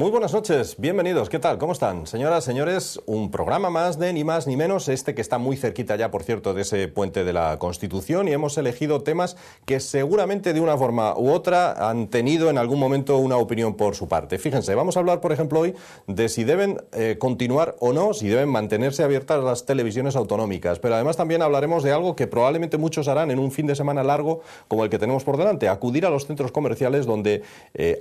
Muy buenas noches, bienvenidos, ¿qué tal? ¿Cómo están? Señoras, señores, un programa más de ni más ni menos, que está muy cerquita ya, por cierto, de ese puente de la Constitución, y hemos elegido temas que seguramente de una forma u otra han tenido en algún momento una opinión por su parte. Fíjense, vamos a hablar, por ejemplo, hoy de si deben continuar o no, si deben mantenerse abiertas las televisiones autonómicas, pero además también hablaremos de algo que probablemente muchos harán en un fin de semana largo como el que tenemos por delante, acudir a los centros comerciales donde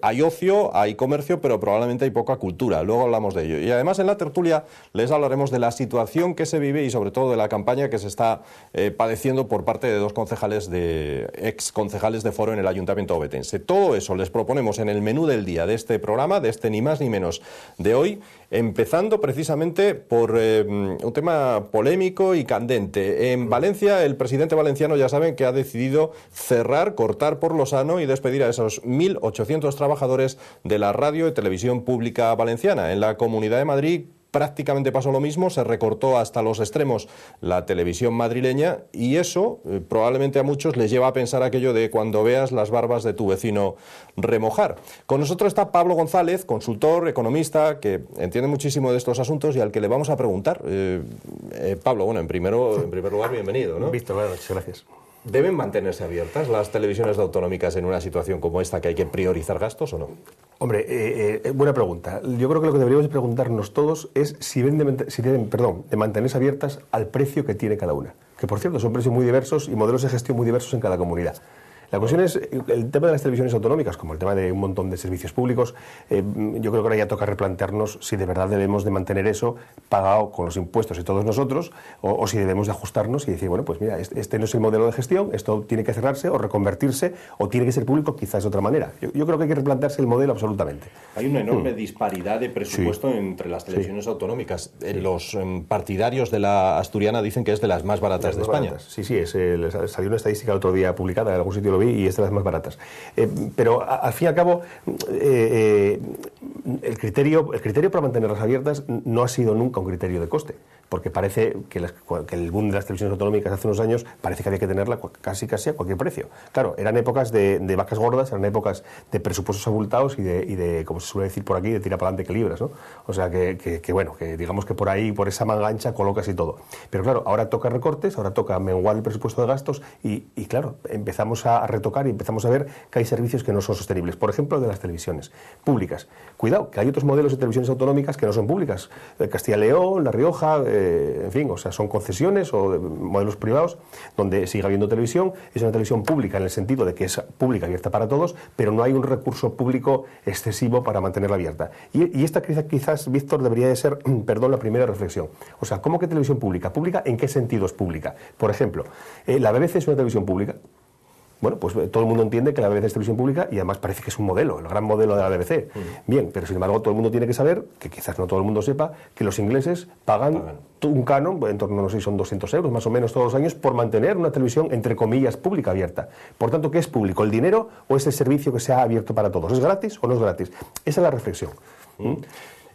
hay ocio, hay comercio, pero probablemente hay poca cultura. Luego hablamos de ello. Y además en la tertulia les hablaremos de la situación que se vive y sobre todo de la campaña que se está padeciendo por parte de dos ex concejales de Foro en el Ayuntamiento ovetense. Todo eso les proponemos en el menú del día de este programa, de este ni más ni menos de hoy, empezando precisamente por un tema polémico y candente. En Valencia, el presidente valenciano, ya saben, que ha decidido cerrar, cortar por lo sano y despedir a esos 1.800 trabajadores de la radio y televisión pública valenciana. En la Comunidad de Madrid prácticamente pasó lo mismo, se recortó hasta los extremos la televisión madrileña y eso probablemente a muchos les lleva a pensar aquello de cuando veas las barbas de tu vecino remojar. Con nosotros está Pablo González, consultor, economista, que entiende muchísimo de estos asuntos y al que le vamos a preguntar. Pablo, bueno, en primer lugar, bienvenido, ¿no? Víctor, buenas noches, gracias. ¿Deben mantenerse abiertas las televisiones autonómicas en una situación como esta, que hay que priorizar gastos o no? Hombre, buena pregunta. Yo creo que lo que deberíamos preguntarnos todos es si deben de mantenerse abiertas al precio que tiene cada una. Que, por cierto, son precios muy diversos y modelos de gestión muy diversos en cada comunidad. La cuestión es, el tema de las televisiones autonómicas, como el tema de un montón de servicios públicos, yo creo que ahora ya toca replantearnos si de verdad debemos de mantener eso pagado con los impuestos de todos nosotros o si debemos de ajustarnos y decir, bueno, pues mira, este no es el modelo de gestión, esto tiene que cerrarse o reconvertirse o tiene que ser público quizás de otra manera. Yo creo que hay que replantearse el modelo absolutamente. Hay una enorme disparidad de presupuesto entre las televisiones autonómicas. Los partidarios de la asturiana dicen que es de las más baratas de España. Sí, salió una estadística el otro día publicada, en algún sitio lo vi, y es de las más baratas. Pero al fin y al cabo, el criterio para mantenerlas abiertas no ha sido nunca un criterio de coste, porque parece que el boom de las televisiones autonómicas hace unos años parece que había que tenerla casi a cualquier precio. Claro, eran épocas de vacas gordas, eran épocas de presupuestos abultados y de, como se suele decir por aquí, de tira para adelante que libras, ¿no? O sea que bueno, que digamos que por ahí, por esa manga ancha, colocas y todo. Pero claro, ahora toca recortes, ahora toca menguar el presupuesto de gastos y claro, empezamos a retocar y empezamos a ver que hay servicios que no son sostenibles. Por ejemplo, de las televisiones públicas. Cuidado, que hay otros modelos de televisiones autonómicas que no son públicas. Castilla y León, La Rioja, en fin, o sea, son concesiones o modelos privados donde sigue habiendo televisión. Es una televisión pública en el sentido de que es pública, abierta para todos, pero no hay un recurso público excesivo para mantenerla abierta. Y esta quizás, Víctor, debería de ser, la primera reflexión. O sea, ¿cómo que televisión pública? ¿Pública en qué sentido es pública? Por ejemplo, la BBC es una televisión pública. Bueno, pues todo el mundo entiende que la BBC es televisión pública y además parece que es un modelo, el gran modelo de la BBC. Bien, pero sin embargo todo el mundo tiene que saber, que quizás no todo el mundo sepa, que los ingleses pagan un canon, en torno, no sé si son 200 euros más o menos todos los años, por mantener una televisión, entre comillas, pública abierta. Por tanto, ¿qué es público? ¿El dinero o es el servicio que se ha abierto para todos? ¿Es gratis o no es gratis? Esa es la reflexión.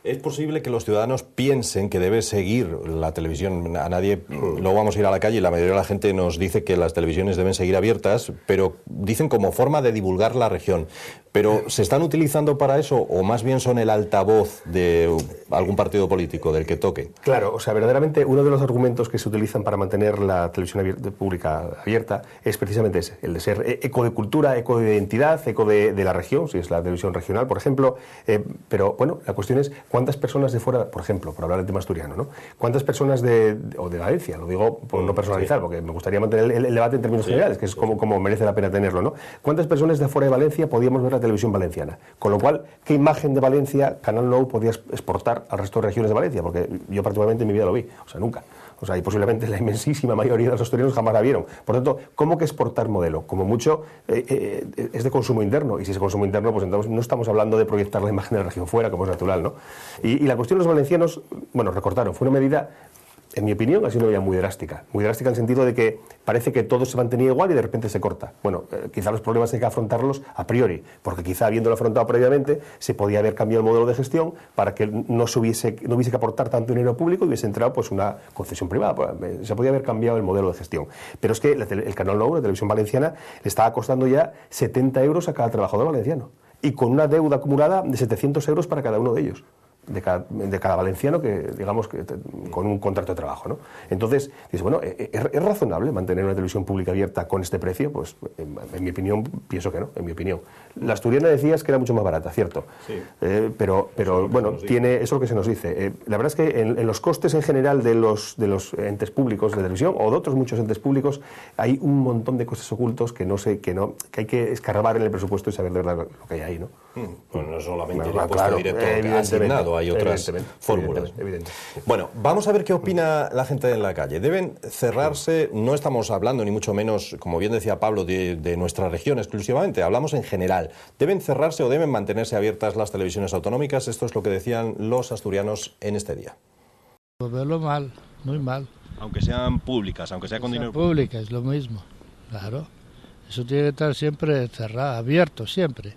¿Es posible que los ciudadanos piensen que debe seguir la televisión? A nadie, luego vamos a ir a la calle y la mayoría de la gente nos dice que las televisiones deben seguir abiertas, pero dicen como forma de divulgar la región. ¿Pero se están utilizando para eso o más bien son el altavoz de algún partido político, del que toque? Claro, o sea, verdaderamente uno de los argumentos que se utilizan para mantener la televisión pública abierta es precisamente ese, el de ser eco de cultura, eco de identidad, eco de la región, si es la televisión regional, por ejemplo. Pero bueno, la cuestión es cuántas personas de fuera, por ejemplo, por hablar del tema asturiano, ¿no? ¿Cuántas personas de Valencia? Lo digo por no personalizar, porque me gustaría mantener el debate en términos generales, que es como merece la pena tenerlo, ¿no? ¿Cuántas personas de fuera de Valencia podíamos ver la televisión valenciana? Con lo cual, ¿qué imagen de Valencia Canal Nou podía exportar al resto de regiones de Valencia? Porque yo particularmente en mi vida lo vi, o sea, nunca. O sea, y posiblemente la inmensísima mayoría de los asturianos jamás la vieron. Por tanto, ¿cómo que exportar modelo? Como mucho es de consumo interno, y si es consumo interno, pues entonces no estamos hablando de proyectar la imagen de la región fuera, como es natural, ¿no? Y la cuestión de los valencianos, bueno, recortaron, fue una medida, en mi opinión, ha sido una medida muy drástica en el sentido de que parece que todo se mantenía igual y de repente se corta. Bueno, quizá los problemas hay que afrontarlos a priori, porque quizá habiéndolo afrontado previamente se podía haber cambiado el modelo de gestión para que no hubiese que aportar tanto dinero público y hubiese entrado pues una concesión privada. Se podía haber cambiado el modelo de gestión. Pero es que el Canal Nou, la televisión valenciana, le estaba costando ya 70 euros a cada trabajador valenciano. y con una deuda acumulada de 700 euros para cada uno de ellos. De cada valenciano que, digamos, con un contrato de trabajo, ¿no? Entonces, dices, bueno, ¿es razonable mantener una televisión pública abierta con este precio? Pues, en mi opinión, pienso que no, en mi opinión. La asturiana decías que era mucho más barata, cierto. Sí. Pero bueno, tiene eso es lo que se nos dice. La verdad es que en los costes en general de los entes públicos de televisión, o de otros muchos entes públicos, hay un montón de costes ocultos que hay que escarbar en el presupuesto y saber de verdad lo que hay ahí, ¿no? Bueno, no solamente el impuesto directo asignado, hay otras fórmulas. Evidente. Bueno, vamos a ver qué opina la gente en la calle. ¿Deben cerrarse? No estamos hablando, ni mucho menos, como bien decía Pablo, de nuestra región exclusivamente, hablamos en general. ¿Deben cerrarse o deben mantenerse abiertas las televisiones autonómicas? Esto es lo que decían los asturianos en este día. Pues verlo mal, muy mal. Aunque sean públicas, aunque sea con dinero público. Es lo mismo, claro. Eso tiene que estar siempre cerrado, abierto, siempre.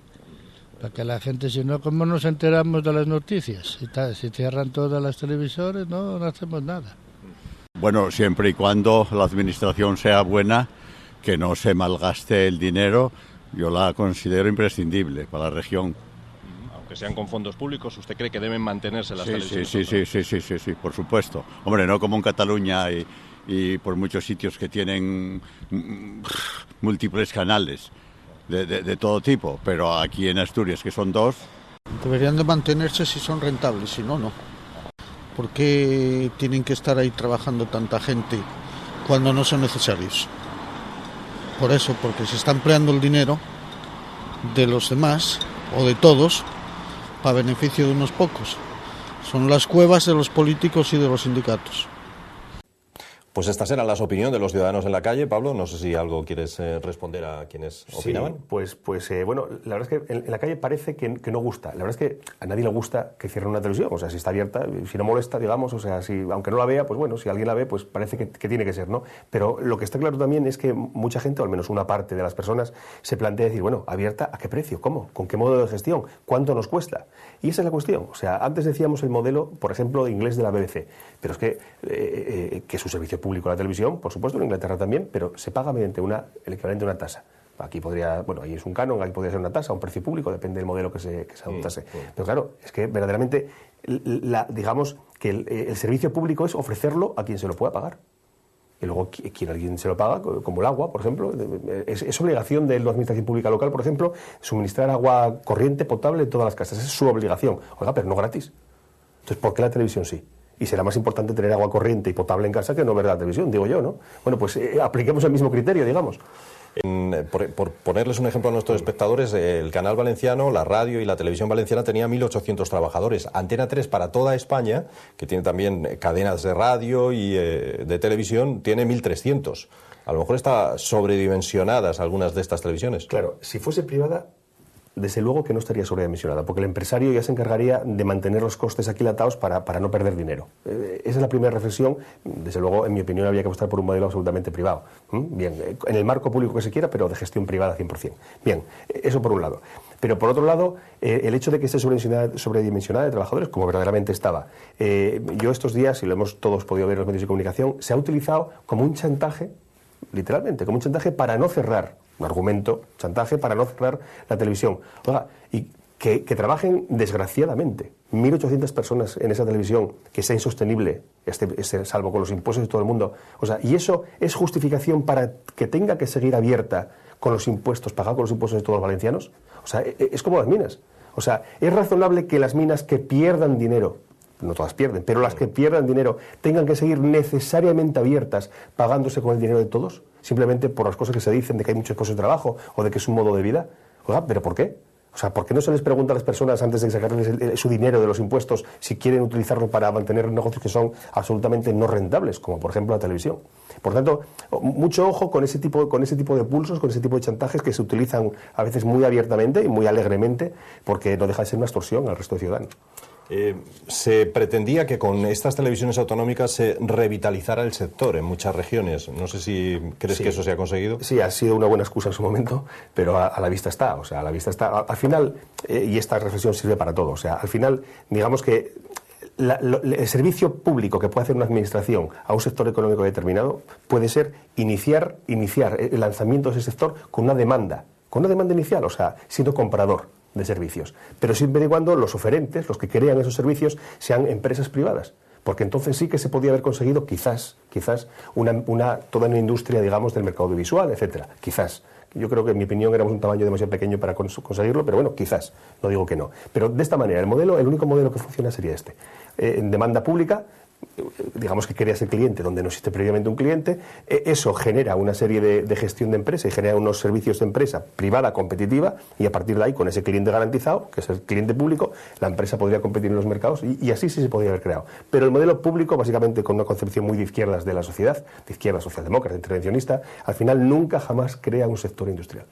Para que la gente, si no, ¿cómo nos enteramos de las noticias? Si cierran todas las televisores, no hacemos nada. Bueno, siempre y cuando la administración sea buena, que no se malgaste el dinero, yo la considero imprescindible para la región. Aunque sean con fondos públicos, ¿usted cree que deben mantenerse las televisiones? Sí, por supuesto. Hombre, no como en Cataluña y por muchos sitios que tienen múltiples canales. De todo tipo, pero aquí en Asturias, que son 2... Deberían de mantenerse si son rentables, si no, no. ¿Por qué tienen que estar ahí trabajando tanta gente cuando no son necesarios? Por eso, porque se está empleando el dinero de los demás, o de todos, para beneficio de unos pocos. Son las cuevas de los políticos y de los sindicatos. Pues estas eran las opiniones de los ciudadanos en la calle. Pablo, no sé si algo quieres responder a quienes opinaban. Sí, bueno, la verdad es que en la calle parece que no gusta. La verdad es que a nadie le gusta que cierren una televisión. O sea, si está abierta, si no molesta, digamos, o sea, aunque no la vea, pues bueno, si alguien la ve, pues parece que tiene que ser, ¿no? Pero lo que está claro también es que mucha gente, o al menos una parte de las personas, se plantea decir, bueno, ¿abierta a qué precio? ¿Cómo? ¿Con qué modo de gestión? ¿Cuánto nos cuesta? Y esa es la cuestión. O sea, antes decíamos el modelo, por ejemplo, inglés de la BBC, pero es que su servicio público a la televisión, por supuesto en Inglaterra también, pero se paga mediante el equivalente a una tasa. Aquí ahí es un canon, ahí podría ser una tasa, un precio público, depende del modelo que se adoptase. Pero claro, es que verdaderamente, digamos que el servicio público es ofrecerlo a quien se lo pueda pagar. Y luego, quien alguien se lo paga, como el agua, por ejemplo, es obligación de la administración pública local, por ejemplo, suministrar agua corriente, potable en todas las casas. Esa es su obligación. Oiga, pero no gratis. Entonces, ¿por qué la televisión sí? Y será más importante tener agua corriente y potable en casa que no ver la televisión, digo yo, ¿no? Bueno, pues apliquemos el mismo criterio, digamos. Por ponerles un ejemplo a nuestros espectadores, el canal valenciano, la radio y la televisión valenciana tenía 1.800 trabajadores. Antena 3 para toda España, que tiene también cadenas de radio y de televisión, tiene 1.300. A lo mejor están sobredimensionadas algunas de estas televisiones. Claro, si fuese privada, desde luego que no estaría sobredimensionada, porque el empresario ya se encargaría de mantener los costes aquilatados para no perder dinero. Esa es la primera reflexión. Desde luego, en mi opinión, habría que apostar por un modelo absolutamente privado. Bien, en el marco público que se quiera, pero de gestión privada 100%. Bien, eso por un lado. Pero por otro lado, el hecho de que esté sobredimensionada de trabajadores, como verdaderamente estaba. Yo estos días, y lo hemos todos podido ver en los medios de comunicación, se ha utilizado como un chantaje, literalmente, como un chantaje para no cerrar, un argumento, chantaje para no cerrar la televisión. Oiga, y que trabajen desgraciadamente 1.800 personas en esa televisión, que sea insostenible, salvo con los impuestos de todo el mundo. O sea, y eso es justificación para que tenga que seguir abierta con los impuestos, pagada con los impuestos de todos los valencianos. O sea, es como las minas. O sea, es razonable que las minas que pierdan dinero, no todas pierden, pero las que pierdan dinero tengan que seguir necesariamente abiertas pagándose con el dinero de todos, simplemente por las cosas que se dicen de que hay muchos puestos de trabajo o de que es un modo de vida. Oiga, ¿pero por qué? O sea, ¿por qué no se les pregunta a las personas antes de sacarles su dinero de los impuestos si quieren utilizarlo para mantener negocios que son absolutamente no rentables, como por ejemplo la televisión? Por tanto, mucho ojo con ese tipo de pulsos, con ese tipo de chantajes que se utilizan a veces muy abiertamente y muy alegremente, porque no deja de ser una extorsión al resto de ciudadanos. Se pretendía que con estas televisiones autonómicas se revitalizara el sector en muchas regiones. No sé si crees que eso se ha conseguido. Sí, ha sido una buena excusa en su momento, pero a la vista está. O sea, a la vista está. Al final, y esta reflexión sirve para todo, o sea, al final, digamos que el servicio público que puede hacer una administración a un sector económico determinado puede ser iniciar el lanzamiento de ese sector con una demanda inicial, o sea, siendo comprador. de servicios, pero siempre y cuando los oferentes, los que crean esos servicios, sean empresas privadas. Porque entonces sí que se podía haber conseguido quizás toda una industria, digamos, del mercado audiovisual, etcétera. Quizás. Yo creo que, en mi opinión, éramos un tamaño demasiado pequeño para conseguirlo, pero bueno, quizás, no digo que no. Pero de esta manera, el único modelo que funciona sería este. En demanda pública, digamos que creas el cliente donde no existe previamente un cliente, eso genera una serie de gestión de empresa y genera unos servicios de empresa privada competitiva, y a partir de ahí, con ese cliente garantizado, que es el cliente público, la empresa podría competir en los mercados y así sí se podría haber creado. Pero el modelo público, básicamente con una concepción muy de izquierdas de la sociedad, de izquierda socialdemócrata, intervencionista, al final nunca jamás crea un sector industrial.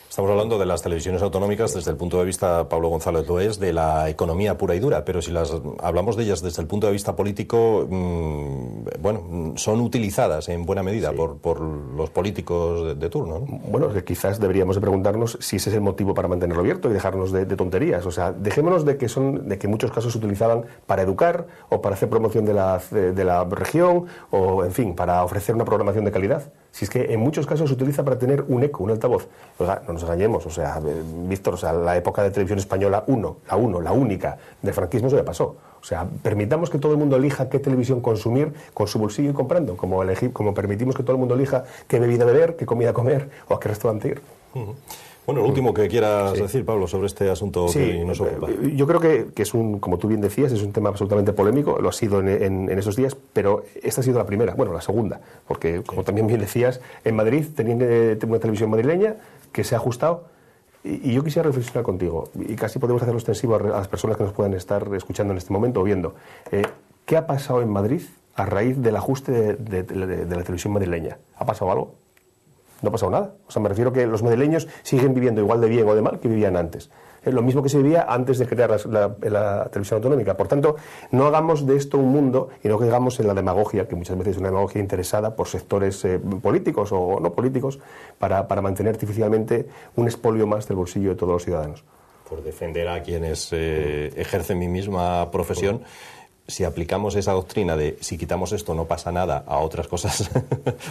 Estamos hablando de las televisiones autonómicas desde el punto de vista, Pablo González Loés, de la economía pura y dura, pero si hablamos de ellas desde el punto de vista político, bueno, son utilizadas en buena medida por los políticos de turno, ¿no? Bueno, que quizás deberíamos de preguntarnos si ese es el motivo para mantenerlo abierto y dejarnos de tonterías. O sea, dejémonos de que en muchos casos se utilizaban para educar o para hacer promoción de la región o, en fin, para ofrecer una programación de calidad. Si es que en muchos casos se utiliza para tener un eco, un altavoz. Oiga, no nos engañemos, o sea, Víctor, o sea, la época de televisión española la única, del franquismo se le pasó. O sea, permitamos que todo el mundo elija qué televisión consumir con su bolsillo y comprando, como permitimos que todo el mundo elija qué bebida beber, qué comida comer o a qué restaurante ir. Bueno, lo último que quieras decir, Pablo, sobre este asunto que nos ocupa. Yo creo que es como tú bien decías, es un tema absolutamente polémico, lo ha sido en esos días, pero esta ha sido la primera, bueno, la segunda, porque como también bien decías, en Madrid tenían una televisión madrileña que se ha ajustado, y yo quisiera reflexionar contigo, y casi podemos hacerlo extensivo a las personas que nos puedan estar escuchando en este momento o viendo. ¿Qué ha pasado en Madrid a raíz del ajuste de la televisión madrileña? ¿Ha pasado algo? No ha pasado nada. O sea, me refiero que los madrileños siguen viviendo igual de bien o de mal que vivían antes. Es lo mismo que se vivía antes de crear la televisión autonómica. Por tanto, no hagamos de esto un mundo y no caigamos en la demagogia, que muchas veces es una demagogia interesada por sectores políticos o no políticos, para mantener artificialmente un expolio más del bolsillo de todos los ciudadanos. Por defender a quienes ejercen mi misma profesión. Si aplicamos esa doctrina de si quitamos esto no pasa nada a otras cosas,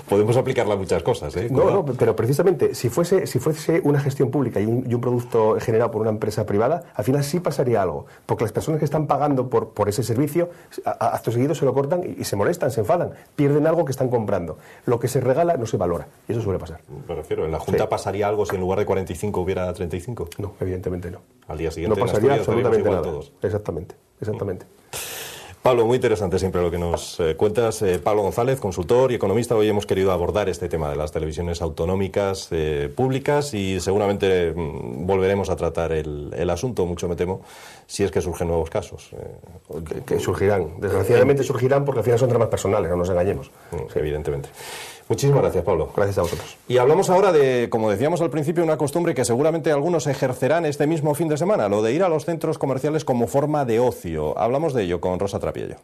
podemos aplicarla a muchas cosas, ¿eh? No, pero precisamente, si fuese una gestión pública y un producto generado por una empresa privada, al final sí pasaría algo, porque las personas que están pagando por ese servicio, acto seguido se lo cortan y se molestan, se enfadan, pierden algo que están comprando. Lo que se regala no se valora, y eso suele pasar. Me refiero, ¿en la Junta pasaría algo si en lugar de 45 hubiera 35? No, evidentemente no. Al día siguiente no pasaría absolutamente nada. Todos. Exactamente. Pablo, muy interesante siempre lo que nos cuentas. Pablo González, consultor y economista. Hoy hemos querido abordar este tema de las televisiones autonómicas públicas y seguramente volveremos a tratar el asunto, mucho me temo, si es que surgen nuevos casos. Que surgirán. Desgraciadamente surgirán porque al final son dramas personales, no nos engañemos. Evidentemente. Muchísimas gracias, Pablo. Gracias a vosotros. Y hablamos ahora de, como decíamos al principio, una costumbre que seguramente algunos ejercerán este mismo fin de semana, lo de ir a los centros comerciales como forma de ocio. Hablamos de ello con Rosa Trapiello.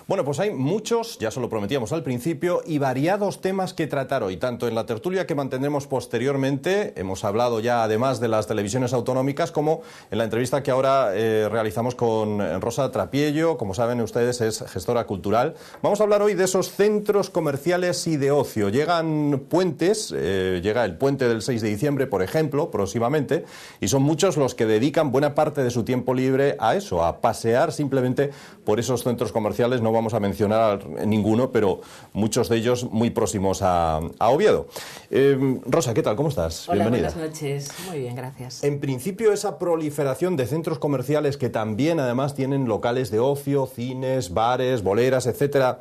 Bueno, pues hay muchos, ya se lo prometíamos al principio, y variados temas que tratar hoy, tanto en la tertulia que mantendremos posteriormente, hemos hablado ya además de las televisiones autonómicas, como en la entrevista que ahora realizamos con Rosa Trapiello, como saben ustedes es gestora cultural. Vamos a hablar hoy de esos centros comerciales y de ocio. Llegan puentes, llega el puente del 6 de diciembre, por ejemplo, próximamente, y son muchos los que dedican buena parte de su tiempo libre a eso, a pasear simplemente por esos centros comerciales. No vamos a mencionar ninguno, pero muchos de ellos muy próximos a Oviedo. Rosa, ¿qué tal? ¿Cómo estás? Hola, bienvenida. buenas noches. Muy bien, gracias. En principio, esa proliferación de centros comerciales que también además tienen locales de ocio, cines, bares, boleras, etcétera,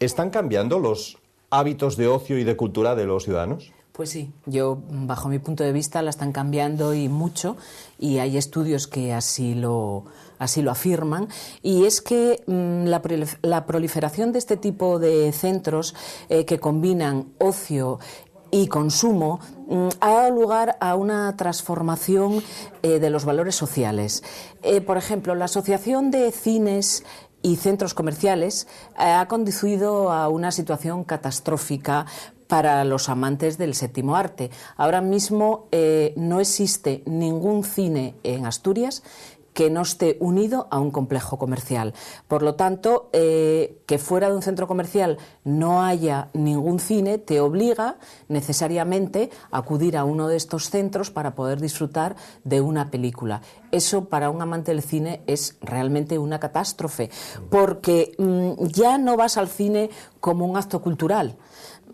¿están cambiando los hábitos de ocio y de cultura de los ciudadanos? Pues sí, yo bajo mi punto de vista la están cambiando y mucho, y hay estudios que así lo afirman, y es que la proliferación de este tipo de centros que combinan ocio y consumo ha dado lugar a una transformación de los valores sociales. Por ejemplo, la Asociación de Cines y Centros Comerciales ha conducido a una situación catastrófica para los amantes del séptimo arte. Ahora mismo no existe ningún cine en Asturias que no esté unido a un complejo comercial. Por lo tanto, que fuera de un centro comercial no haya ningún cine te obliga necesariamente a acudir a uno de estos centros para poder disfrutar de una película. Eso para un amante del cine es realmente una catástrofe, porque ya no vas al cine como un acto cultural.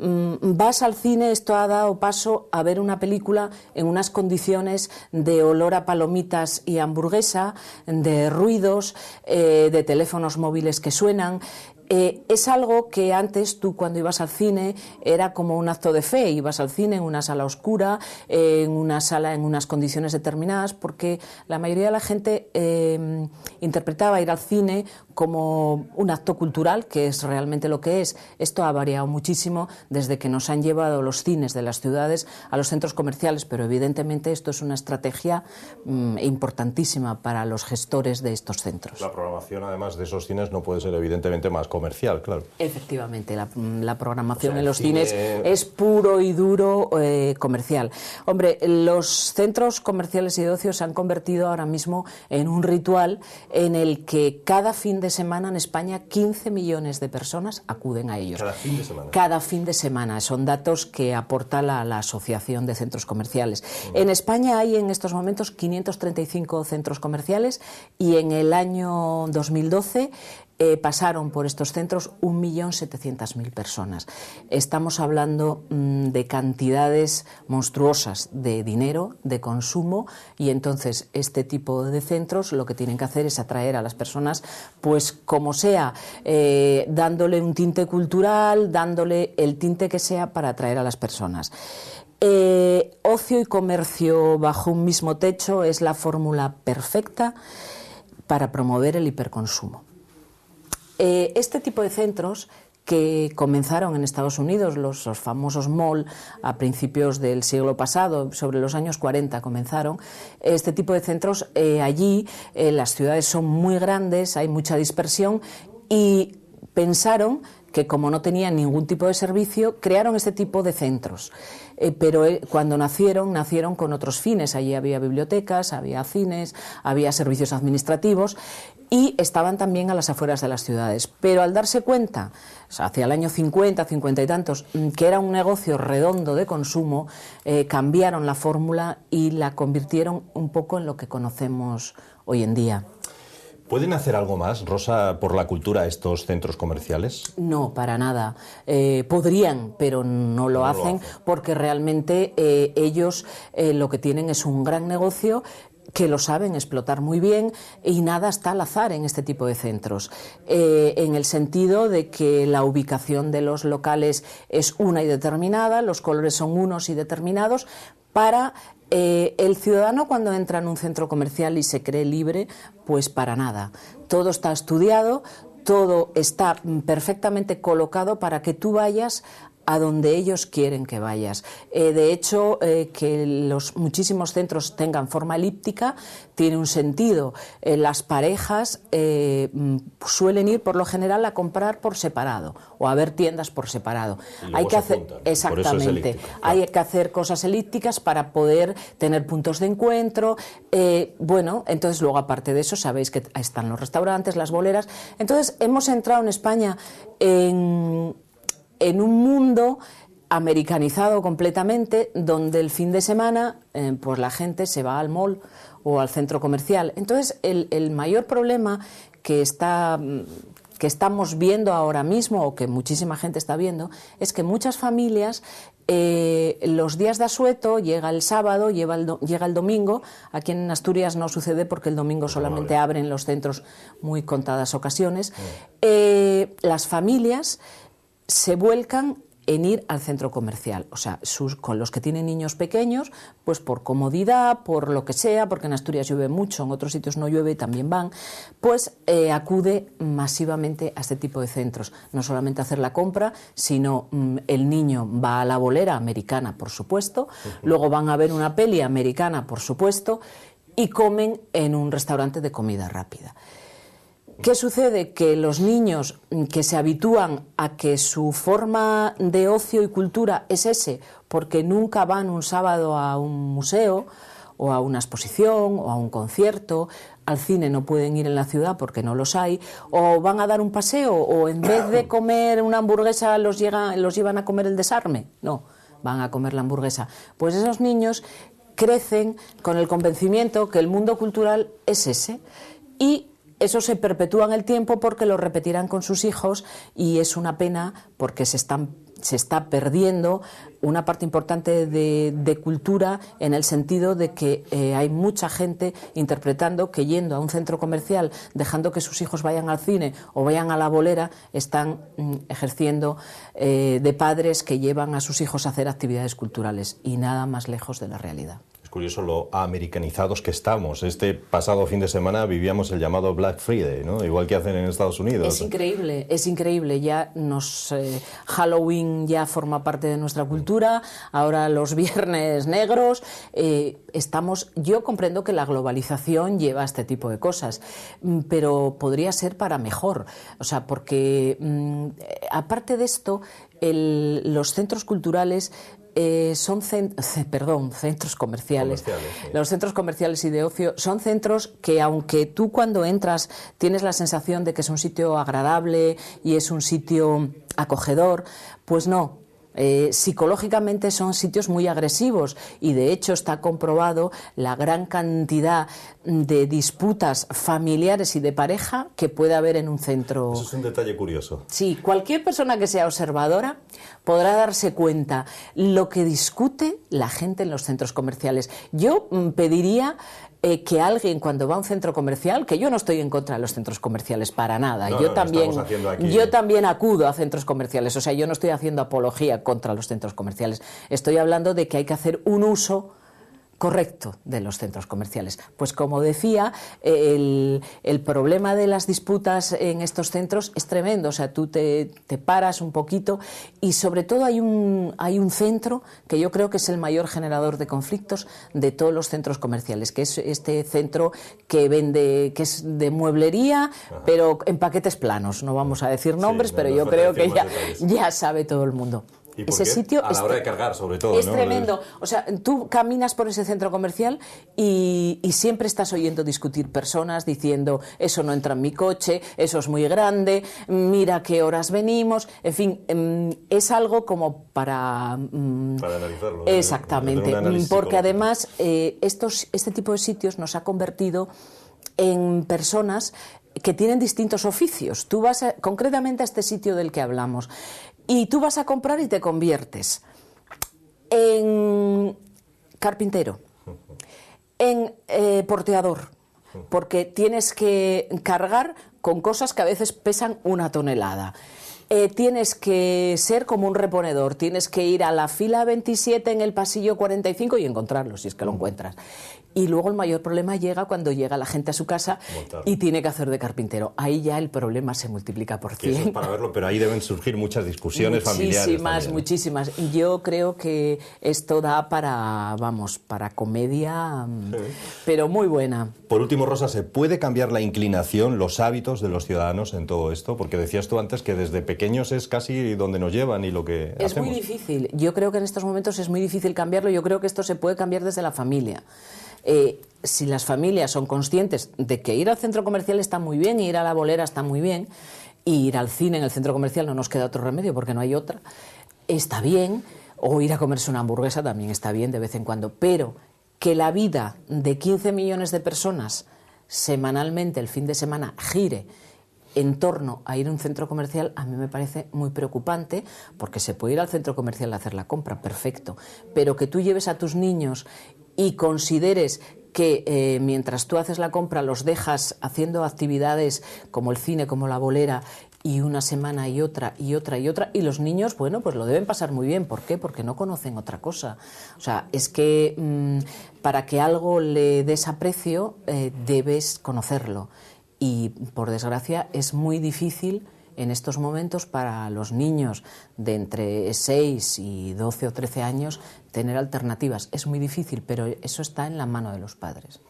Vas al cine, esto ha dado paso a ver una película en unas condiciones de olor a palomitas y hamburguesa, de ruidos, de teléfonos móviles que suenan. Es algo que antes tú cuando ibas al cine era como un acto de fe, ibas al cine en una sala oscura, en una sala en unas condiciones determinadas, porque la mayoría de la gente interpretaba ir al cine como un acto cultural, que es realmente lo que es. Esto ha variado muchísimo desde que nos han llevado los cines de las ciudades a los centros comerciales, pero evidentemente esto es una estrategia importantísima para los gestores de estos centros. La programación, además de esos cines, no puede ser evidentemente más comercial, claro. Efectivamente, la programación en los cines es puro y duro comercial. Hombre, los centros comerciales y de ocio se han convertido ahora mismo en un ritual en el que cada fin de semana en España 15 millones de personas acuden a ellos. Cada fin de semana. Cada fin de semana. Son datos que aporta la Asociación de Centros Comerciales. En España hay en estos momentos 535 centros comerciales y en el año 2012 pasaron por estos centros 1.700.000 personas. Estamos hablando de cantidades monstruosas de dinero, de consumo, y entonces este tipo de centros lo que tienen que hacer es atraer a las personas, pues como sea, dándole un tinte cultural, dándole el tinte que sea para atraer a las personas. Ocio y comercio bajo un mismo techo es la fórmula perfecta para promover el hiperconsumo. Este tipo de centros que comenzaron en Estados Unidos, los famosos mall, a principios del siglo pasado, sobre los años 40 comenzaron, este tipo de centros allí, las ciudades son muy grandes, hay mucha dispersión y pensaron que como no tenían ningún tipo de servicio, crearon este tipo de centros. Pero cuando nacieron con otros fines. Allí había bibliotecas, había cines, había servicios administrativos y estaban también a las afueras de las ciudades. Pero al darse cuenta, o sea, hacia el año 50, 50 y tantos, que era un negocio redondo de consumo, cambiaron la fórmula y la convirtieron un poco en lo que conocemos hoy en día. ¿Pueden hacer algo más, Rosa, por la cultura estos centros comerciales? No, para nada. Podrían, pero no lo hacen porque realmente ellos lo que tienen es un gran negocio que lo saben explotar muy bien y nada está al azar en este tipo de centros, en el sentido de que la ubicación de los locales es una y determinada, los colores son unos y determinados para... el ciudadano cuando entra en un centro comercial y se cree libre, pues para nada. Todo está estudiado, todo está perfectamente colocado para que tú vayas a donde ellos quieren que vayas. De hecho, que los muchísimos centros tengan forma elíptica tiene un sentido. Las parejas suelen ir por lo general a comprar por separado o a ver tiendas por separado. Hay que hacer exactamente. Hay que hacer cosas elípticas para poder tener puntos de encuentro. Bueno, entonces luego aparte de eso sabéis que están los restaurantes, las boleras. Entonces hemos entrado en España en un mundo americanizado completamente, donde el fin de semana pues la gente se va al mall o al centro comercial. Entonces el mayor problema que estamos viendo ahora mismo, o que muchísima gente está viendo, es que muchas familias los días de asueto, llega el sábado, llega el domingo. Aquí en Asturias no sucede porque el domingo solamente abren los centros muy contadas ocasiones. Las familias se vuelcan en ir al centro comercial. O sea, con los que tienen niños pequeños, pues por comodidad, por lo que sea, porque en Asturias llueve mucho, en otros sitios no llueve y también van, pues acude masivamente a este tipo de centros. No solamente a hacer la compra, sino el niño va a la bolera americana, por supuesto, luego van a ver una peli americana, por supuesto, y comen en un restaurante de comida rápida. ¿Qué sucede? Que los niños que se habitúan a que su forma de ocio y cultura es ese, porque nunca van un sábado a un museo o a una exposición o a un concierto, al cine no pueden ir en la ciudad porque no los hay, o van a dar un paseo, o en vez de comer una hamburguesa los llevan a comer el desarme, no, van a comer la hamburguesa. Pues esos niños crecen con el convencimiento que el mundo cultural es ese, y eso se perpetúa en el tiempo porque lo repetirán con sus hijos, y es una pena porque se está perdiendo una parte importante de cultura, en el sentido de que hay mucha gente interpretando que yendo a un centro comercial, dejando que sus hijos vayan al cine o vayan a la bolera, están ejerciendo de padres que llevan a sus hijos a hacer actividades culturales, y nada más lejos de la realidad. Curioso lo americanizados que estamos. Este pasado fin de semana vivíamos el llamado Black Friday, ¿no? Igual que hacen en Estados Unidos. Es increíble. Ya Halloween ya forma parte de nuestra cultura, ahora los viernes negros. Yo comprendo que la globalización lleva a este tipo de cosas, pero podría ser para mejor. O sea, porque aparte de esto, los centros culturales centros comerciales. Sí. Los centros comerciales y de ocio son centros que, aunque tú cuando entras tienes la sensación de que es un sitio agradable y es un sitio acogedor, pues no. Psicológicamente son sitios muy agresivos, y de hecho está comprobado la gran cantidad de disputas familiares y de pareja que puede haber en un centro. Eso es un detalle curioso. Sí, cualquier persona que sea observadora podrá darse cuenta lo que discute la gente en los centros comerciales. Yo pediría que alguien, cuando va a un centro comercial, que yo no estoy en contra de los centros comerciales para nada, yo también acudo a centros comerciales, o sea, yo no estoy haciendo apología contra los centros comerciales, estoy hablando de que hay que hacer un uso correcto de los centros comerciales. Pues como decía, el problema de las disputas en estos centros es tremendo. O sea, tú te paras un poquito, y sobre todo hay un centro que yo creo que es el mayor generador de conflictos de todos los centros comerciales, que es este centro que es de mueblería, ajá, pero en paquetes planos. No vamos a decir nombres, pero yo creo que ya sabe todo el mundo. ¿Y por qué? Sitio a la hora de cargar, sobre todo, es tremendo. O sea, tú caminas por ese centro comercial y siempre estás oyendo discutir personas diciendo: eso no entra en mi coche, eso es muy grande, mira qué horas venimos. En fin, es algo como para analizarlo. Exactamente, porque además este tipo de sitios nos ha convertido en personas que tienen distintos oficios. Tú vas concretamente a este sitio del que hablamos, y tú vas a comprar y te conviertes en carpintero, en porteador, porque tienes que cargar con cosas que a veces pesan 1 tonelada. Tienes que ser como un reponedor, tienes que ir a la fila 27 en el pasillo 45 y encontrarlo, si es que lo encuentras. Y luego el mayor problema llega cuando llega la gente a su casa y tiene que hacer de carpintero. Ahí ya el problema se multiplica por 100. Eso es para verlo, pero ahí deben surgir muchas discusiones familiares. Muchísimas. Yo creo que esto da para comedia, sí, pero muy buena. Por último, Rosa, ¿se puede cambiar la inclinación, los hábitos de los ciudadanos en todo esto? Porque decías tú antes que desde pequeños es casi donde nos llevan y lo que hacemos. Es muy difícil. Yo creo que en estos momentos es muy difícil cambiarlo. Yo creo que esto se puede cambiar desde la familia. Si las familias son conscientes de que ir al centro comercial está muy bien, ir a la bolera está muy bien, y ir al cine en el centro comercial no nos queda otro remedio porque no hay otra, está bien, o ir a comerse una hamburguesa también está bien de vez en cuando, pero que la vida de 15 millones de personas semanalmente, el fin de semana, gire en torno a ir a un centro comercial, a mí me parece muy preocupante, porque se puede ir al centro comercial a hacer la compra, perfecto, pero que tú lleves a tus niños y consideres que mientras tú haces la compra los dejas haciendo actividades como el cine, como la bolera, y una semana y otra, y otra, y otra, y los niños, bueno, pues lo deben pasar muy bien. ¿Por qué? Porque no conocen otra cosa. O sea, es que para que algo le des aprecio, debes conocerlo. Y, por desgracia, es muy difícil en estos momentos para los niños de entre 6 y 12 o 13 años tener alternativas. Es muy difícil, pero eso está en la mano de los padres.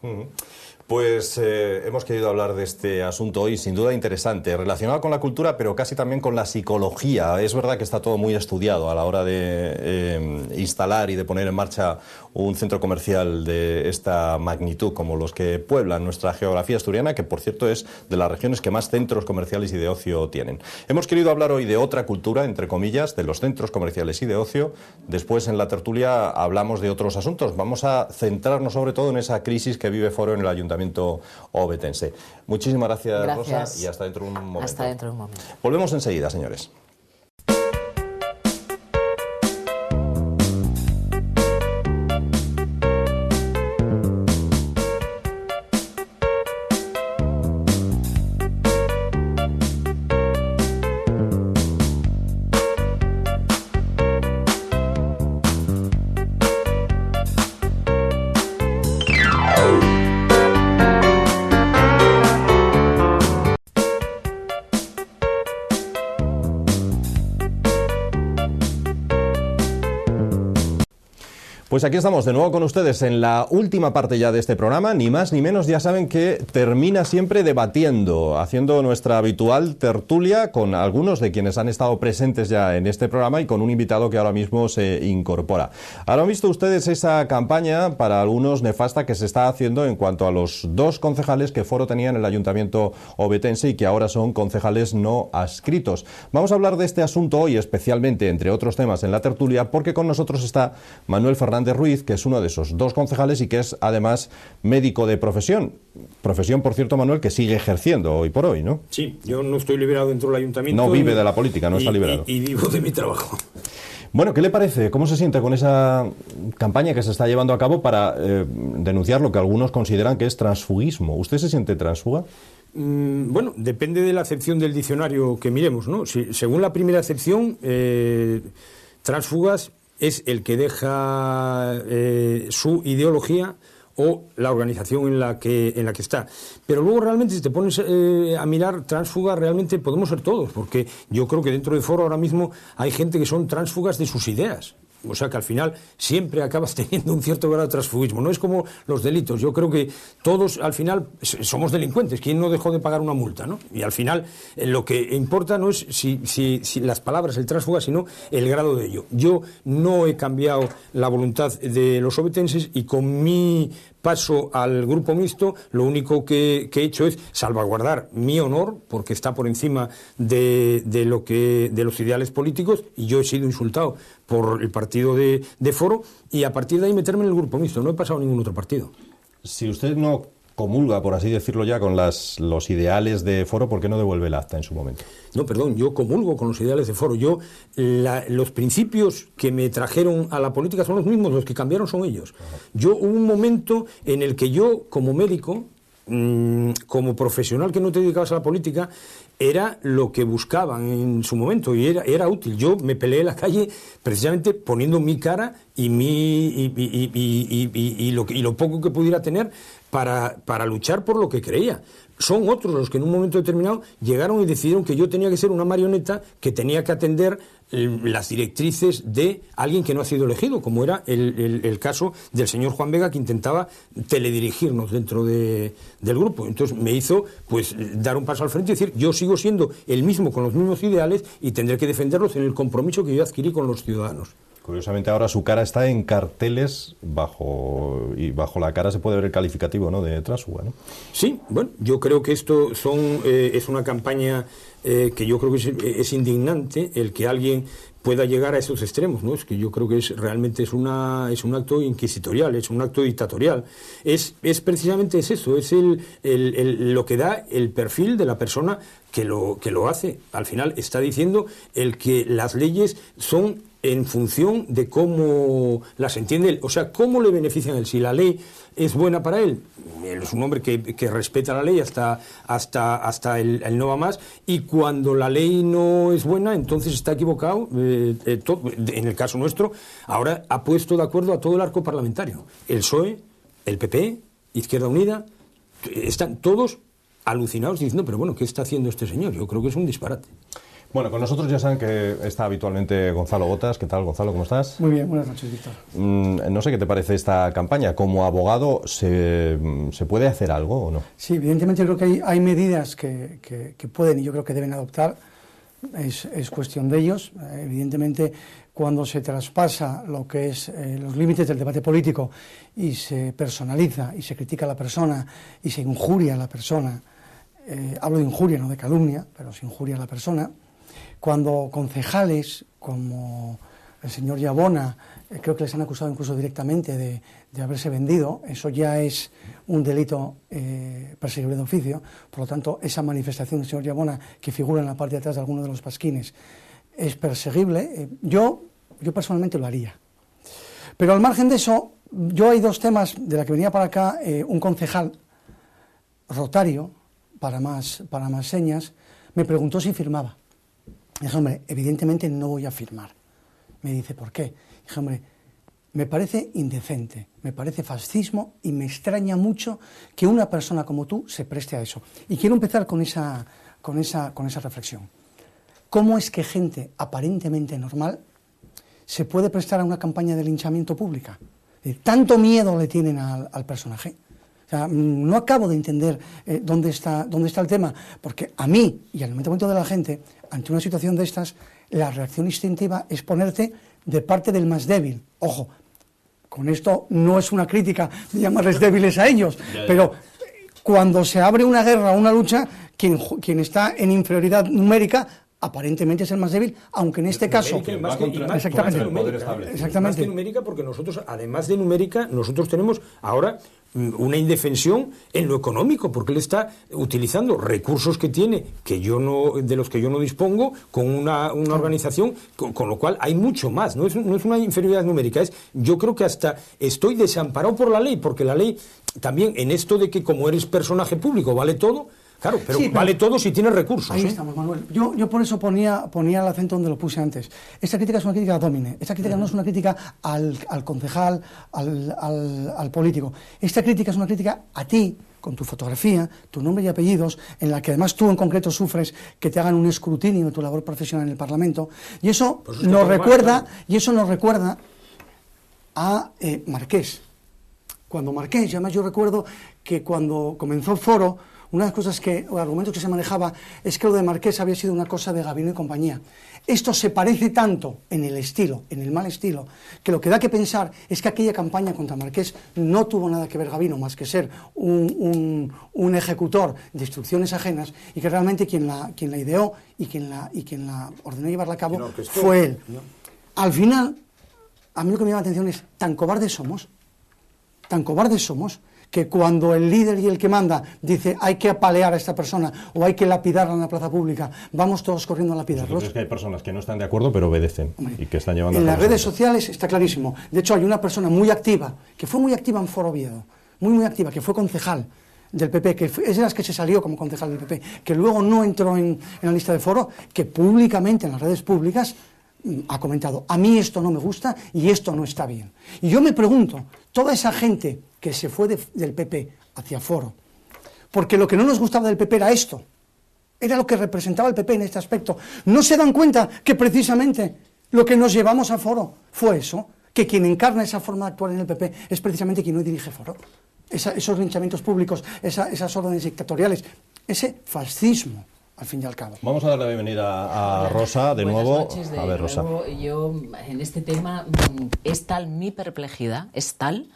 Pues hemos querido hablar de este asunto hoy, sin duda interesante, relacionado con la cultura, pero casi también con la psicología. Es verdad que está todo muy estudiado a la hora de instalar y de poner en marcha un centro comercial de esta magnitud, como los que pueblan nuestra geografía asturiana, que por cierto es de las regiones que más centros comerciales y de ocio tienen. Hemos querido hablar hoy de otra cultura, entre comillas, de los centros comerciales y de ocio. Después, en la tertulia, hablamos de otros asuntos. Vamos a centrarnos sobre todo en esa crisis que vive Foro en el Ayuntamiento ovetense. Muchísimas gracias, Rosa, y hasta dentro de un momento. Hasta dentro de un momento. Volvemos enseguida, señores. Pues aquí estamos de nuevo con ustedes en la última parte ya de este programa, ni más ni menos. Ya saben que termina siempre debatiendo, haciendo nuestra habitual tertulia con algunos de quienes han estado presentes ya en este programa y con un invitado que ahora mismo se incorpora. Ahora han visto ustedes esa campaña, para algunos nefasta, que se está haciendo en cuanto a los 2 concejales que Foro tenía en el Ayuntamiento ovetense y que ahora son concejales no adscritos. Vamos a hablar de este asunto hoy, especialmente, entre otros temas, en la tertulia, porque con nosotros está Manuel Fernández Ruiz, que es uno de esos 2 concejales y que es además médico de profesión. Profesión, por cierto, Manuel, que sigue ejerciendo hoy por hoy, ¿no? Sí, yo no estoy liberado dentro del ayuntamiento. No vive de la política, no está liberado. Y vivo de mi trabajo. Bueno, ¿qué le parece? ¿Cómo se siente con esa campaña que se está llevando a cabo para denunciar lo que algunos consideran que es transfugismo? ¿Usted se siente transfuga? Bueno, depende de la acepción del diccionario que miremos, ¿no? Según la primera acepción, transfugas es el que deja su ideología o la organización en la que está. Pero luego realmente, si te pones a mirar tránsfuga, realmente podemos ser todos, porque yo creo que dentro de Foro ahora mismo hay gente que son tránsfugas de sus ideas. O sea que al final siempre acabas teniendo un cierto grado de transfugismo. No es como los delitos. Yo creo que todos al final somos delincuentes. ¿Quién no dejó de pagar una multa, no? Y al final lo que importa no es si las palabras, el tránsfuga, sino el grado de ello. Yo no he cambiado la voluntad de los ovetenses y con mi paso al grupo mixto, lo único que he hecho es salvaguardar mi honor, porque está por encima de los ideales políticos, y yo he sido insultado por el partido de Foro, y a partir de ahí meterme en el grupo mixto. No he pasado a ningún otro partido. Si usted no comulga, por así decirlo ya, con los ideales de Foro, ¿por qué no devuelve el acta en su momento? No, perdón, yo comulgo con los ideales de Foro. Los principios que me trajeron a la política son los mismos, los que cambiaron son ellos. Hubo un momento en el que yo, como médico, como profesional que no te dedicabas a la política, era lo que buscaban en su momento y era útil. Yo me peleé en la calle precisamente poniendo mi cara y lo poco que pudiera tener para luchar por lo que creía. Son otros los que en un momento determinado llegaron y decidieron que yo tenía que ser una marioneta que tenía que atender las directrices de alguien que no ha sido elegido, como era el caso del señor Juan Vega, que intentaba teledirigirnos dentro del grupo. Entonces me hizo pues dar un paso al frente y decir, yo sigo siendo el mismo con los mismos ideales y tendré que defenderlos en el compromiso que yo adquirí con los ciudadanos. Curiosamente ahora su cara está en carteles y bajo la cara se puede ver el calificativo, ¿no?, de tránsfuga, ¿no? Sí, bueno, yo creo que esto es una campaña que yo creo que es indignante el que alguien pueda llegar a esos extremos, ¿no? Es que yo creo que realmente es un acto inquisitorial, es un acto dictatorial. Es precisamente eso, es lo que da el perfil de la persona que lo hace. Al final está diciendo el que las leyes son en función de cómo las entiende él, o sea, cómo le benefician a él. Si la ley es buena para él, es un hombre que respeta la ley hasta el no va más, y cuando la ley no es buena, entonces está equivocado. En el caso nuestro, ahora ha puesto de acuerdo a todo el arco parlamentario. El PSOE, el PP, Izquierda Unida, están todos alucinados diciendo, pero bueno, ¿qué está haciendo este señor? Yo creo que es un disparate. Bueno, con nosotros ya saben que está habitualmente Gonzalo Botas. ¿Qué tal, Gonzalo? ¿Cómo estás? Muy bien, buenas noches, Víctor. No sé qué te parece esta campaña. Como abogado, ¿se puede hacer algo o no? Sí, evidentemente yo creo que hay medidas que pueden y yo creo que deben adoptar. Es cuestión de ellos. Evidentemente, cuando se traspasa lo que es los límites del debate político y se personaliza y se critica a la persona y se injuria a la persona, hablo de injuria, no de calumnia, pero se injuria a la persona. Cuando concejales como el señor Yabona, creo que les han acusado incluso directamente de haberse vendido, eso ya es un delito perseguible de oficio. Por lo tanto, esa manifestación del señor Yabona, que figura en la parte de atrás de alguno de los pasquines, es perseguible. Yo personalmente lo haría. Pero al margen de eso, hay dos temas de la que venía para acá. Un concejal rotario, para más señas, me preguntó si firmaba. Dije, hombre, evidentemente no voy a firmar. Me dice, ¿por qué? Dije, hombre, me parece indecente, me parece fascismo y me extraña mucho que una persona como tú se preste a eso. Y quiero empezar con esa reflexión. ¿Cómo es que gente aparentemente normal se puede prestar a una campaña de linchamiento pública? Tanto miedo le tienen al personaje. O sea, no acabo de entender dónde está el tema, porque a mí y al momento de la gente, ante una situación de estas, la reacción instintiva es ponerte de parte del más débil. Ojo, con esto no es una crítica de llamarles débiles a ellos, pero cuando se abre una guerra o una lucha, quien está en inferioridad numérica aparentemente es el más débil, aunque en este caso... Exactamente, más que numérica, porque nosotros, además de numérica, nosotros tenemos ahora una indefensión en lo económico, porque él está utilizando recursos que tiene, de los que yo no dispongo, con una organización, con lo cual hay mucho más, no es una inferioridad numérica, yo creo que hasta estoy desamparado por la ley, porque la ley también, en esto de que como eres personaje público vale todo. Claro, pero sí, vale todo si tienes recursos. Ahí estamos, Manuel. Yo por eso ponía el acento donde lo puse antes. Esta crítica es una crítica a Domine. Esta crítica no es una crítica al concejal, al político. Esta crítica es una crítica a ti, con tu fotografía, tu nombre y apellidos, en la que además tú en concreto sufres que te hagan un escrutinio de tu labor profesional en el Parlamento. Y eso nos recuerda a Marqués. Cuando Marqués, y además yo recuerdo que cuando comenzó Foro, una de las cosas o argumentos que se manejaba es que lo de Marqués había sido una cosa de Gabino y compañía. Esto se parece tanto en el estilo, en el mal estilo, que lo que da que pensar es que aquella campaña contra Marqués no tuvo nada que ver Gabino, más que ser un ejecutor de instrucciones ajenas, y que realmente quien la ideó y quien la ordenó llevarla a cabo fue él. Al final, a mí lo que me llama la atención es, tan cobardes somos, que cuando el líder y el que manda dice hay que apalear a esta persona o hay que lapidarla en la plaza pública, vamos todos corriendo a lapidarlos. Es que hay personas que no están de acuerdo pero obedecen. Hombre, y que están llevando en las redes sociales está clarísimo. De hecho hay una persona muy activa, que fue muy activa en Foro Oviedo, muy activa, que fue concejal del PP, que es de las que se salió como concejal del PP, que luego no entró en la lista de Foro, que públicamente en las redes públicas ha comentado, a mí esto no me gusta y esto no está bien. Y yo me pregunto, toda esa gente que se fue del PP hacia Foro, porque lo que no nos gustaba del PP era esto, era lo que representaba el PP en este aspecto, ¿no se dan cuenta que precisamente lo que nos llevamos a Foro fue eso? Que quien encarna esa forma de actuar en el PP es precisamente quien hoy dirige Foro. Esos linchamientos públicos, esas órdenes dictatoriales, ese fascismo, al fin y al cabo. Vamos a dar la bienvenida a Rosa de nuevo. Noches, a ver, Rosa. Yo en este tema es tal mi perplejidad, es tal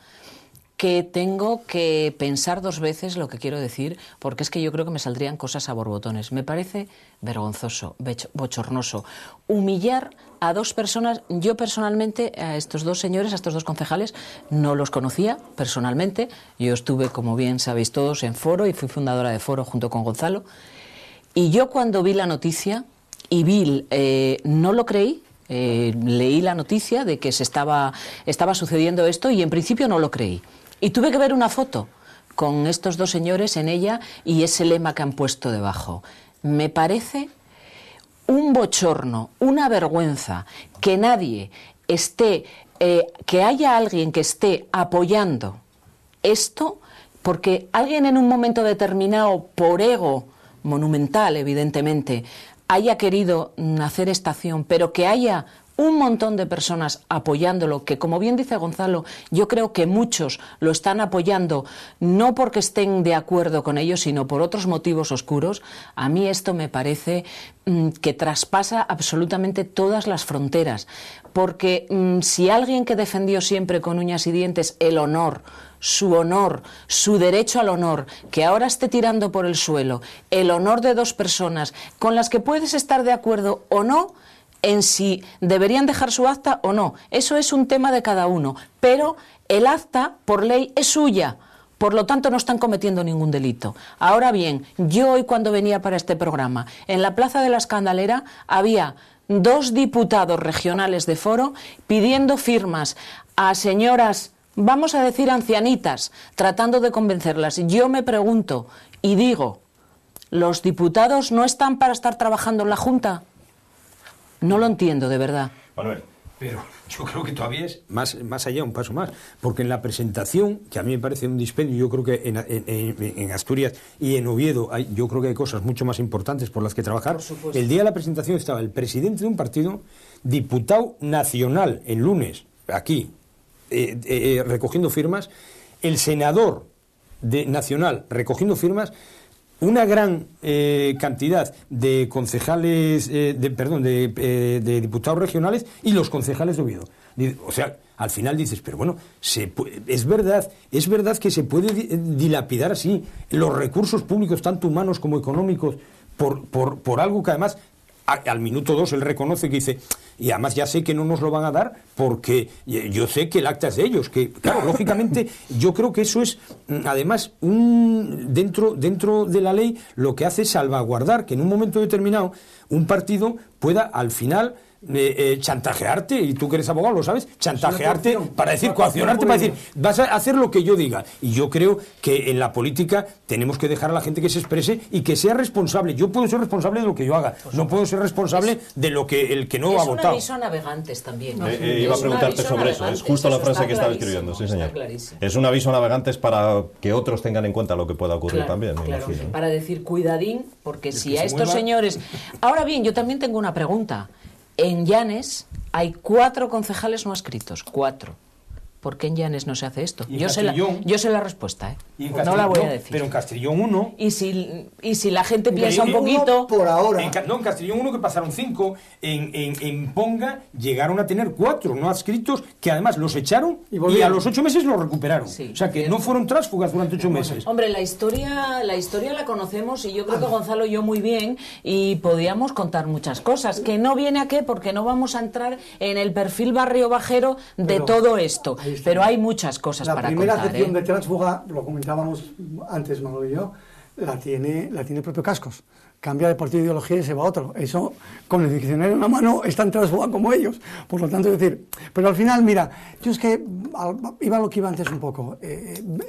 que tengo que pensar dos veces lo que quiero decir, porque es que yo creo que me saldrían cosas a borbotones. Me parece vergonzoso, bochornoso, humillar a dos personas. Yo personalmente a estos dos señores, a estos dos concejales, no los conocía personalmente. Yo estuve, como bien sabéis todos, en Foro y fui fundadora de Foro junto con Gonzalo. Y yo cuando vi la noticia no lo creí. Leí la noticia de que estaba sucediendo esto y en principio no lo creí. Y tuve que ver una foto con estos dos señores en ella y ese lema que han puesto debajo. Me parece un bochorno, una vergüenza que nadie esté, que haya alguien que esté apoyando esto, porque alguien en un momento determinado, por ego monumental evidentemente, haya querido hacer esta acción, pero que haya un montón de personas apoyándolo, que como bien dice Gonzalo, yo creo que muchos lo están apoyando no porque estén de acuerdo con ellos, sino por otros motivos oscuros. A mí esto me parece que traspasa absolutamente todas las fronteras, porque si alguien que defendió siempre con uñas y dientes el honor, su derecho al honor, que ahora esté tirando por el suelo el honor de dos personas con las que puedes estar de acuerdo o no, en si deberían dejar su acta o no. Eso es un tema de cada uno. Pero el acta, por ley, es suya. Por lo tanto, no están cometiendo ningún delito. Ahora bien, yo hoy cuando venía para este programa, en la Plaza de la Escandalera había 2 diputados regionales de Foro pidiendo firmas a señoras, vamos a decir ancianitas, tratando de convencerlas. Yo me pregunto y digo, ¿los diputados no están para estar trabajando en la Junta? No lo entiendo, de verdad. Manuel. Pero yo creo que todavía es más allá, un paso más, porque en la presentación, que a mí me parece un dispendio, yo creo que en Asturias y en Oviedo yo creo que hay cosas mucho más importantes por las que trabajar. El día de la presentación estaba el presidente de un partido, diputado nacional el lunes, aquí, recogiendo firmas, el senador nacional recogiendo firmas, una gran cantidad de concejales, de diputados regionales y los concejales de Oviedo. O sea, al final dices, pero bueno, es verdad que se puede dilapidar así los recursos públicos, tanto humanos como económicos, por algo que además al minuto 2 él reconoce que dice, y además ya sé que no nos lo van a dar porque yo sé que el acta es de ellos, que claro, lógicamente yo creo que eso es además dentro de la ley lo que hace es salvaguardar que en un momento determinado un partido pueda al final chantajearte, y tú que eres abogado lo sabes, chantajearte para decir, coaccionarte para decir, vas a hacer lo que yo diga. Y yo creo que en la política tenemos que dejar a la gente que se exprese y que sea responsable. Yo puedo ser responsable de lo que yo haga, no puedo ser responsable de lo que el que no ha votado. Es un aviso a navegantes también. Iba a preguntarte sobre eso, es justo la frase que estaba escribiendo, sí señor. Es un aviso a navegantes para que otros tengan en cuenta lo que pueda ocurrir también. Claro, para decir cuidadín, porque si a estos señores... Ahora bien, yo también tengo una pregunta. En Llanes hay 4 concejales no adscritos, 4. ¿Por qué en Llanes no se hace esto? Yo sé la respuesta, no la voy a decir. Pero en Castellón 1... Y si la gente piensa un poquito... Por ahora. En Castellón 1 que pasaron 5, en Ponga llegaron a tener 4 no adscritos, que además los echaron y a los 8 meses los recuperaron. Sí, o sea que no fueron tránsfugas durante 8 meses. Hombre, la historia la conocemos y yo creo que Gonzalo y yo muy bien, y podíamos contar muchas cosas. Que no viene a qué, porque no vamos a entrar en el perfil barrio bajero de todo esto. Pero hay muchas cosas para contar. La primera acepción de tránsfuga, lo comentábamos antes Manuel y yo, la tiene el propio Cascos. Cambia de partido de ideología y se va a otro. Eso, con el diccionario en la mano, es tan tránsfuga como ellos. Por lo tanto, es decir, pero al final, mira, yo es que iba a lo que iba antes un poco.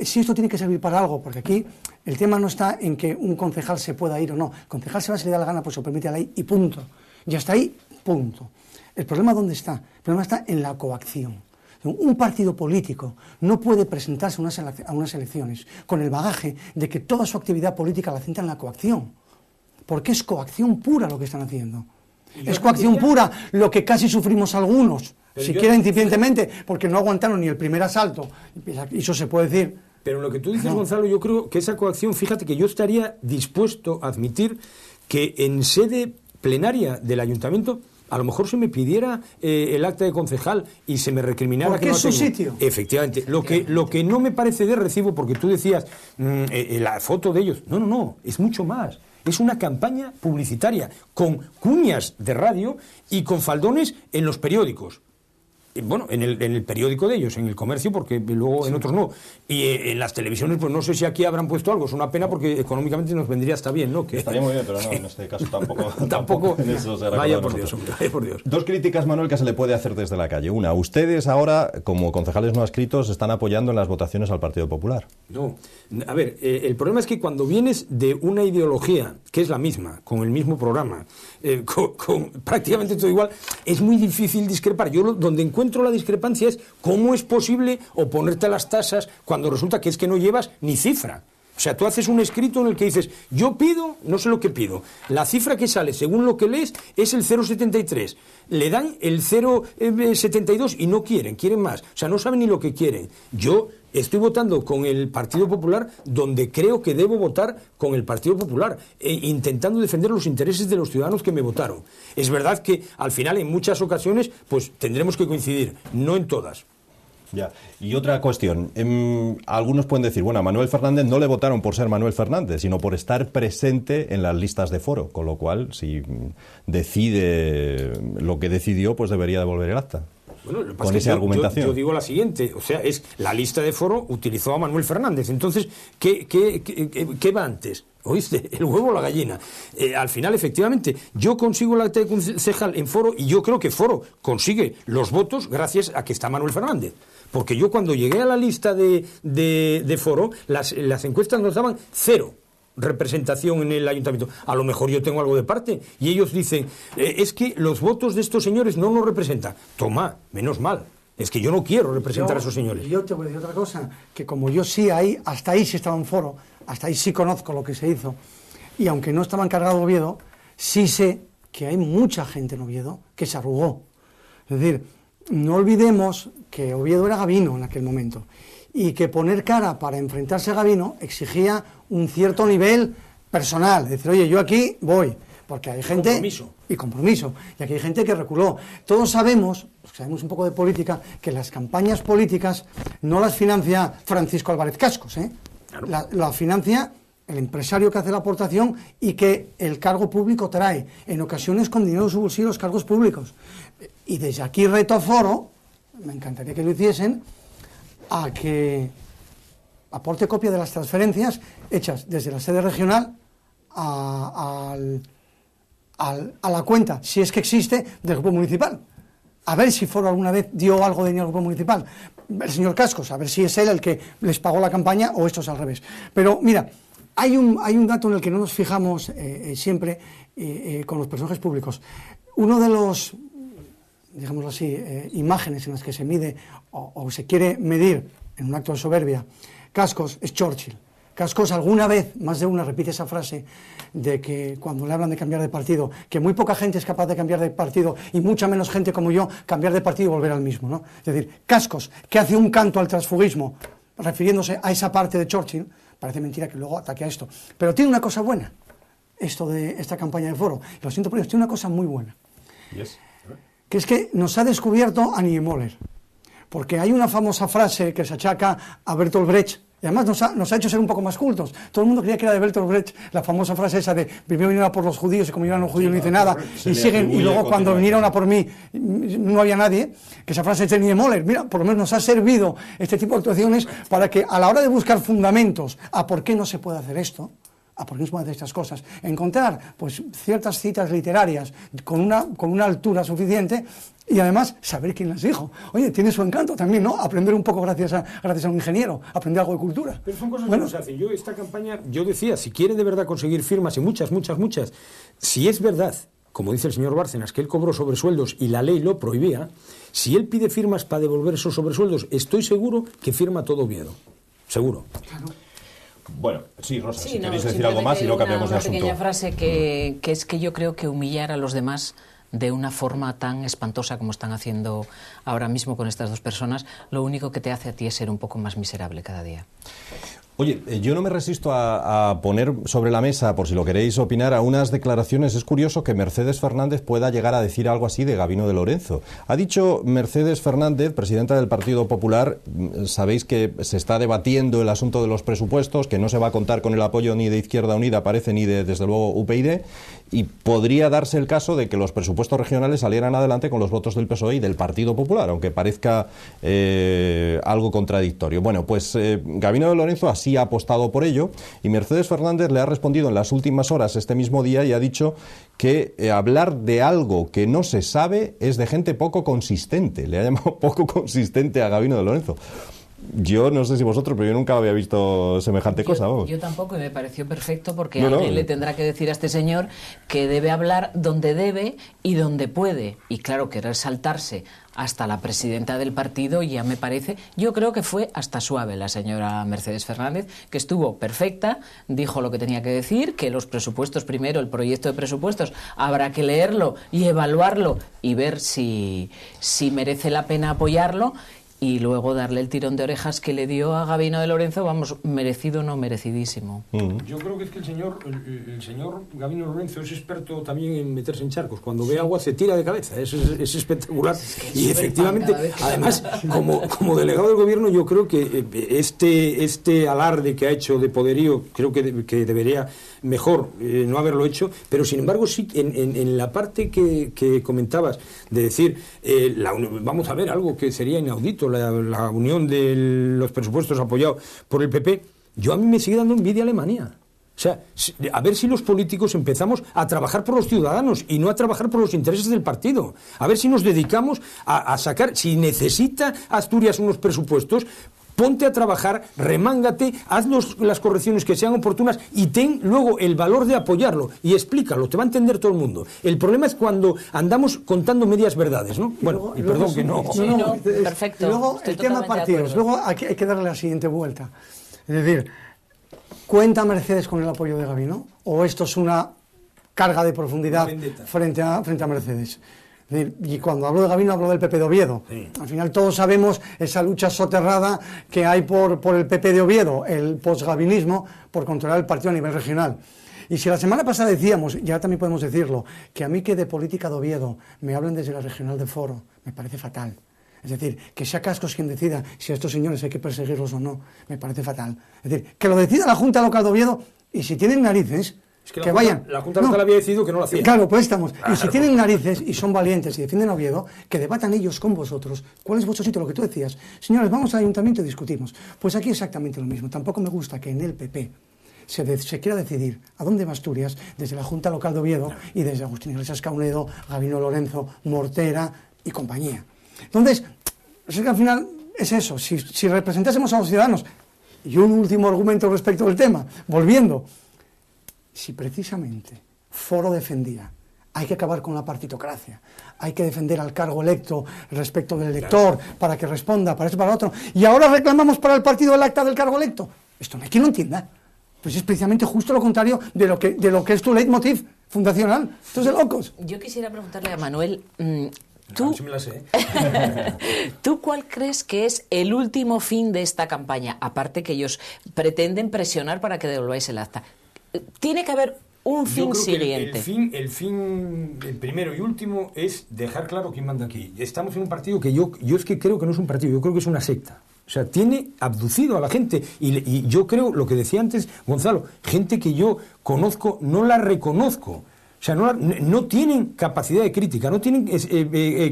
Si esto tiene que servir para algo, porque aquí el tema no está en que un concejal se pueda ir o no. El concejal se va, si le da la gana, pues se permite la ley y punto. Y hasta ahí, punto. ¿El problema dónde está? El problema está en la coacción. Un partido político no puede presentarse a unas elecciones con el bagaje de que toda su actividad política la centra en la coacción, porque es coacción pura lo que están haciendo. Es coacción pura lo que casi sufrimos algunos, siquiera incipientemente, porque no aguantaron ni el primer asalto, y eso se puede decir. Pero lo que tú dices, Gonzalo, yo creo que esa coacción, fíjate que yo estaría dispuesto a admitir que en sede plenaria del ayuntamiento a lo mejor se me pidiera el acta de concejal y se me recriminara porque que no es su sitio. Efectivamente. Lo que no me parece de recibo, porque tú decías la foto de ellos. No, es mucho más. Es una campaña publicitaria con cuñas de radio y con faldones en los periódicos. bueno, en el periódico de ellos, en el Comercio, porque luego en otros no. Y en las televisiones, pues no sé si aquí habrán puesto algo. Es una pena porque económicamente nos vendría hasta bien, ¿no? Que... Estaría muy bien, pero no, en este caso tampoco. Tampoco. En eso se Vaya por Dios, hombre, vaya por Dios. Dos críticas, Manuel, que se le puede hacer desde la calle. Una, ustedes ahora, como concejales no adscritos, están apoyando en las votaciones al Partido Popular. No. A ver, el problema es que cuando vienes de una ideología que es la misma, con el mismo programa, con prácticamente todo igual, es muy difícil discrepar. Yo donde encuentro la discrepancia es cómo es posible oponerte a las tasas cuando resulta que es que no llevas ni cifra. O sea, tú haces un escrito en el que dices, yo pido, no sé lo que pido. La cifra que sale, según lo que lees, es el 0,73. Le dan el 0,72 y no quieren más. O sea, no saben ni lo que quieren. Yo estoy votando con el Partido Popular donde creo que debo votar con el Partido Popular, intentando defender los intereses de los ciudadanos que me votaron. Es verdad que al final, en muchas ocasiones, pues tendremos que coincidir, no en todas. Ya. Y otra cuestión, algunos pueden decir, bueno, a Manuel Fernández no le votaron por ser Manuel Fernández, sino por estar presente en las listas de foro, con lo cual, si decide lo que decidió, pues debería devolver el acta. Bueno, con esa argumentación. Yo digo la siguiente, o sea, es la lista de foro utilizó a Manuel Fernández, entonces, ¿qué va antes? ¿Oíste? ¿El huevo o la gallina? Al final, efectivamente, yo consigo la acta de concejal en foro y yo creo que foro consigue los votos gracias a que está Manuel Fernández. Porque yo cuando llegué a la lista de foro, las encuestas nos daban 0 representación en el ayuntamiento. A lo mejor yo tengo algo de parte. Y ellos dicen, es que los votos de estos señores no nos representan. Toma, menos mal. Es que yo no quiero representar a esos señores. Yo te voy a decir otra cosa, que como yo sí ahí, hasta ahí sí estaba en foro, hasta ahí sí conozco lo que se hizo, y aunque no estaba encargado Oviedo, sí sé que hay mucha gente en Oviedo que se arrugó. Es decir, no olvidemos que Oviedo era Gabino en aquel momento, y que poner cara para enfrentarse a Gabino exigía un cierto nivel personal, decir, oye, yo aquí voy, porque hay gente... Compromiso. Y aquí hay gente que reculó. Todos sabemos un poco de política, que las campañas políticas no las financia Francisco Álvarez Cascos, ¿eh? Claro. La financia el empresario que hace la aportación y que el cargo público trae, en ocasiones con dinero de su bolsillo, los cargos públicos. Y desde aquí reto a foro, me encantaría que lo hiciesen, a que aporte copia de las transferencias hechas desde la sede regional a la cuenta, si es que existe, del grupo municipal. A ver si Foro alguna vez dio algo de dinero al grupo municipal. El señor Cascos, a ver si es él el que les pagó la campaña o esto es al revés. Pero mira, hay un dato en el que no nos fijamos siempre con los personajes públicos. Uno de los, digámoslo así, imágenes en las que se mide o se quiere medir en un acto de soberbia Cascos es Churchill. Cascos alguna vez, más de una, repite esa frase de que cuando le hablan de cambiar de partido, que muy poca gente es capaz de cambiar de partido y mucha menos gente como yo cambiar de partido y volver al mismo, ¿no? Es decir, Cascos, que hace un canto al transfugismo refiriéndose a esa parte de Churchill, parece mentira que luego ataque a esto, pero tiene una cosa buena, esto de esta campaña de Foro, lo siento por ellos, tiene una cosa muy buena, que es que nos ha descubierto a Niemöller, porque hay una famosa frase que se achaca a Bertolt Brecht, y además nos ha hecho ser un poco más cultos. Todo el mundo creía que era de Bertolt Brecht, la famosa frase esa de primero vinieron a por los judíos y como vinieron los judíos no hice nada, y siguen, y luego cuando vinieron a por mí no había nadie, que esa frase es de Niemöller. Mira, por lo menos nos ha servido este tipo de actuaciones para que a la hora de buscar fundamentos a por qué no se puede hacer esto, a por qué no se puede hacer estas cosas, encontrar pues ciertas citas literarias con una altura suficiente y además saber quién las dijo. Oye, tiene su encanto también, ¿no? Aprender un poco gracias a un ingeniero, aprender algo de cultura. Pero son cosas que no se hacen. Yo esta campaña, yo decía, si quiere de verdad conseguir firmas, y muchas, si es verdad, como dice el señor Bárcenas, que él cobró sobresueldos y la ley lo prohibía, si él pide firmas para devolver esos sobresueldos, estoy seguro que firma todo Oviedo. Seguro. Claro. Bueno, sí, Rosa, si queréis decir algo más y luego cambiamos de asunto. Una pequeña frase que es que yo creo que humillar a los demás de una forma tan espantosa como están haciendo ahora mismo con estas dos personas, lo único que te hace a ti es ser un poco más miserable cada día. Oye, yo no me resisto a poner sobre la mesa, por si lo queréis opinar, a unas declaraciones. Es curioso que Mercedes Fernández pueda llegar a decir algo así de Gabino de Lorenzo. Ha dicho Mercedes Fernández, presidenta del Partido Popular, sabéis que se está debatiendo el asunto de los presupuestos, que no se va a contar con el apoyo ni de Izquierda Unida, parece, ni de, desde luego, UPyD, y podría darse el caso de que los presupuestos regionales salieran adelante con los votos del PSOE y del Partido Popular, aunque parezca algo contradictorio. Bueno, pues Gabino de Lorenzo así ha apostado por ello, y Mercedes Fernández le ha respondido en las últimas horas este mismo día y ha dicho que hablar de algo que no se sabe es de gente poco consistente. Le ha llamado poco consistente a Gabino de Lorenzo. Yo no sé si vosotros, pero yo nunca había visto semejante cosa. Vamos. Yo tampoco, y me pareció perfecto, porque alguien le tendrá que decir a este señor que debe hablar donde debe y donde puede. Y claro, querer saltarse hasta la presidenta del partido ya me parece, yo creo que fue hasta suave la señora Mercedes Fernández, que estuvo perfecta, dijo lo que tenía que decir, que los presupuestos, primero el proyecto de presupuestos, habrá que leerlo y evaluarlo y ver si merece la pena apoyarlo, y luego darle el tirón de orejas que le dio a Gabino de Lorenzo, vamos, merecido o no merecidísimo. Yo creo que es que el señor Gabino Lorenzo es experto también en meterse en charcos. Cuando ve agua se tira de cabeza, es espectacular. Es que y efectivamente, además, como delegado del gobierno, yo creo que este alarde que ha hecho de poderío, creo que debería mejor no haberlo hecho, pero sin embargo sí, en la parte que comentabas, de decir, vamos a ver algo que sería inaudito, la unión de los presupuestos apoyados por el PP, a mí me sigue dando envidia Alemania. O sea, a ver si los políticos empezamos a trabajar por los ciudadanos y no a trabajar por los intereses del partido. A ver si nos dedicamos a sacar, si necesita Asturias unos presupuestos, ponte a trabajar, remángate, haz las correcciones que sean oportunas y ten luego el valor de apoyarlo y explícalo, te va a entender todo el mundo. El problema es cuando andamos contando medias verdades, ¿no? Bueno, y perdón que no. No, perfecto. Y luego el tema partidos, luego hay que darle la siguiente vuelta. Es decir, ¿cuenta Mercedes con el apoyo de Gabino? ¿O esto es una carga de profundidad frente a Mercedes? Y cuando hablo de Gabino hablo del PP de Oviedo. Sí. Al final todos sabemos esa lucha soterrada que hay por el PP de Oviedo, el posgabinismo, por controlar el partido a nivel regional. Y si la semana pasada decíamos, ya también podemos decirlo, que a mí que de política de Oviedo me hablen desde la regional de Foro, me parece fatal. Es decir, que sea Cascos quien decida si a estos señores hay que perseguirlos o no, me parece fatal. Es decir, que lo decida la Junta Local de Oviedo, y si tienen narices, es que vayan. La Junta Local había decidido que no lo hacía. Claro, pues estamos. Claro. Y si tienen narices y son valientes y defienden a Oviedo, que debatan ellos con vosotros. ¿Cuál es vuestro sitio? Lo que tú decías. Señores, vamos al ayuntamiento y discutimos. Pues aquí exactamente lo mismo. Tampoco me gusta que en el PP se quiera decidir a dónde va Asturias desde la Junta Local de Oviedo y desde Agustín Iglesias Caunedo, Gabino Lorenzo, Mortera y compañía. Entonces, es que al final es eso. Si representásemos a los ciudadanos, y un último argumento respecto del tema, volviendo, si precisamente Foro defendía, hay que acabar con la partitocracia, hay que defender al cargo electo respecto del elector, para que responda, para eso, para lo otro, y ahora reclamamos para el partido el acta del cargo electo, esto no hay quien lo entienda. Pues es precisamente justo lo contrario de lo que es tu leitmotiv fundacional. Esto es de locos. Yo quisiera preguntarle a Manuel, ¿tú? Sí me la sé. ¿Tú cuál crees que es el último fin de esta campaña? Aparte que ellos pretenden presionar para que devolváis el acta. Tiene que haber un fin siguiente. El primero y último es dejar claro quién manda aquí. Estamos en un partido que yo es que creo que no es un partido, yo creo que es una secta. O sea, tiene abducido a la gente. Y yo creo, lo que decía antes Gonzalo, gente que yo conozco, no la reconozco. O sea, no tienen capacidad de crítica, no tienen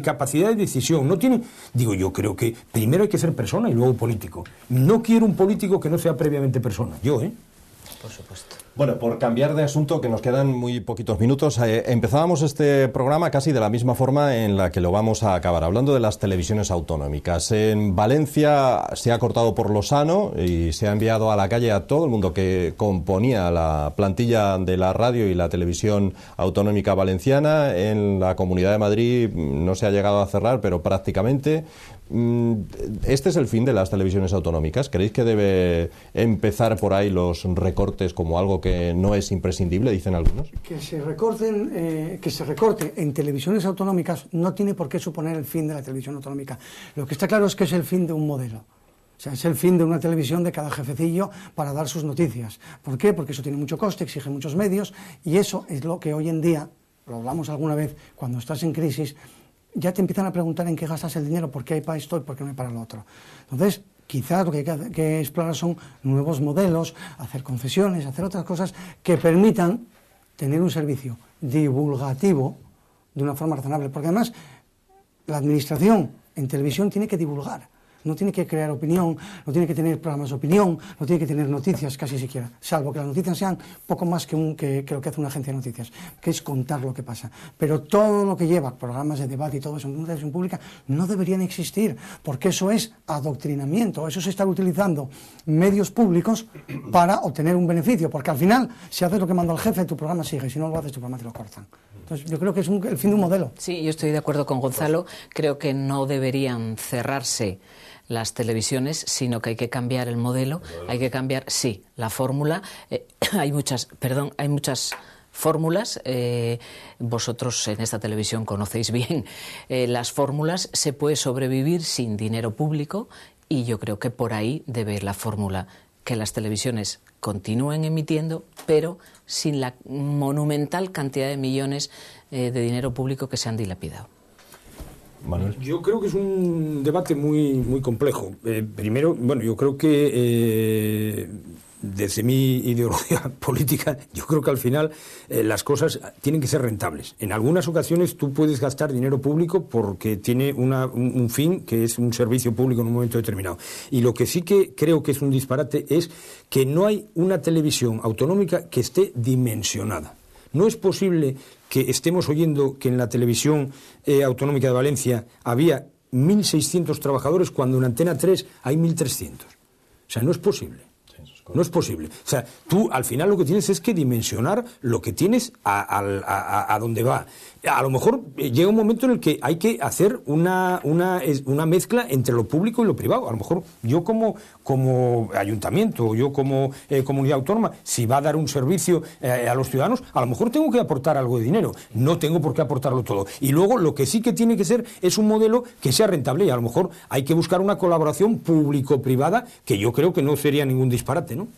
capacidad de decisión, no tienen... Digo, yo creo que primero hay que ser persona y luego político. No quiero un político que no sea previamente persona. Por supuesto. Bueno, por cambiar de asunto, que nos quedan muy poquitos minutos, empezábamos este programa casi de la misma forma en la que lo vamos a acabar, hablando de las televisiones autonómicas. En Valencia se ha cortado por lo sano y se ha enviado a la calle a todo el mundo que componía la plantilla de la radio y la televisión autonómica valenciana. En la Comunidad de Madrid no se ha llegado a cerrar, pero prácticamente. ¿Este es el fin de las televisiones autonómicas? ¿Creéis que debe empezar por ahí los recortes como algo que no es imprescindible, dicen algunos? Que se recorte en televisiones autonómicas no tiene por qué suponer el fin de la televisión autonómica. Lo que está claro es que es el fin de un modelo. O sea, es el fin de una televisión de cada jefecillo para dar sus noticias. ¿Por qué? Porque eso tiene mucho coste, exige muchos medios, y eso es lo que hoy en día, lo hablamos alguna vez, cuando estás en crisis, ya te empiezan a preguntar en qué gastas el dinero, por qué hay para esto y por qué no hay para lo otro. Entonces, quizás lo que hay que explorar son nuevos modelos, hacer concesiones, hacer otras cosas que permitan tener un servicio divulgativo de una forma razonable, porque además la administración en televisión tiene que divulgar, no tiene que crear opinión, no tiene que tener programas de opinión, no tiene que tener noticias casi siquiera, salvo que las noticias sean poco más que lo que hace una agencia de noticias, que es contar lo que pasa. Pero todo lo que lleva programas de debate y todo eso en una televisión pública no deberían existir, porque eso es adoctrinamiento, eso es estar utilizando medios públicos para obtener un beneficio, porque al final, si haces lo que manda el jefe, tu programa sigue, si no lo haces, tu programa te lo cortan. Entonces, yo creo que es el fin de un modelo. Sí, yo estoy de acuerdo con Gonzalo. Creo que no deberían cerrarse las televisiones, sino que hay que cambiar el modelo, hay que cambiar, sí, la fórmula. Hay muchas fórmulas. Vosotros en esta televisión conocéis bien las fórmulas. Se puede sobrevivir sin dinero público y yo creo que por ahí debe ir la fórmula, que las televisiones continúen emitiendo, pero sin la monumental cantidad de millones de dinero público que se han dilapidado. Manuel. Yo creo que es un debate muy complejo. Primero, bueno, yo creo que desde mi ideología política, yo creo que al final las cosas tienen que ser rentables. En algunas ocasiones tú puedes gastar dinero público porque tiene un fin, que es un servicio público en un momento determinado. Y lo que sí que creo que es un disparate es que no hay una televisión autonómica que esté dimensionada. No es posible que estemos oyendo que en la televisión autonómica de Valencia había 1.600 trabajadores cuando en Antena 3 hay 1.300. O sea, no es posible. No es posible. O sea, tú al final lo que tienes es que dimensionar lo que tienes a dónde va. A lo mejor llega un momento en el que hay que hacer una mezcla entre lo público y lo privado. A lo mejor yo como ayuntamiento, yo como comunidad autónoma, si va a dar un servicio a los ciudadanos, a lo mejor tengo que aportar algo de dinero. No tengo por qué aportarlo todo. Y luego lo que sí que tiene que ser es un modelo que sea rentable y a lo mejor hay que buscar una colaboración público-privada que yo creo que no sería ningún disparate, ¿no?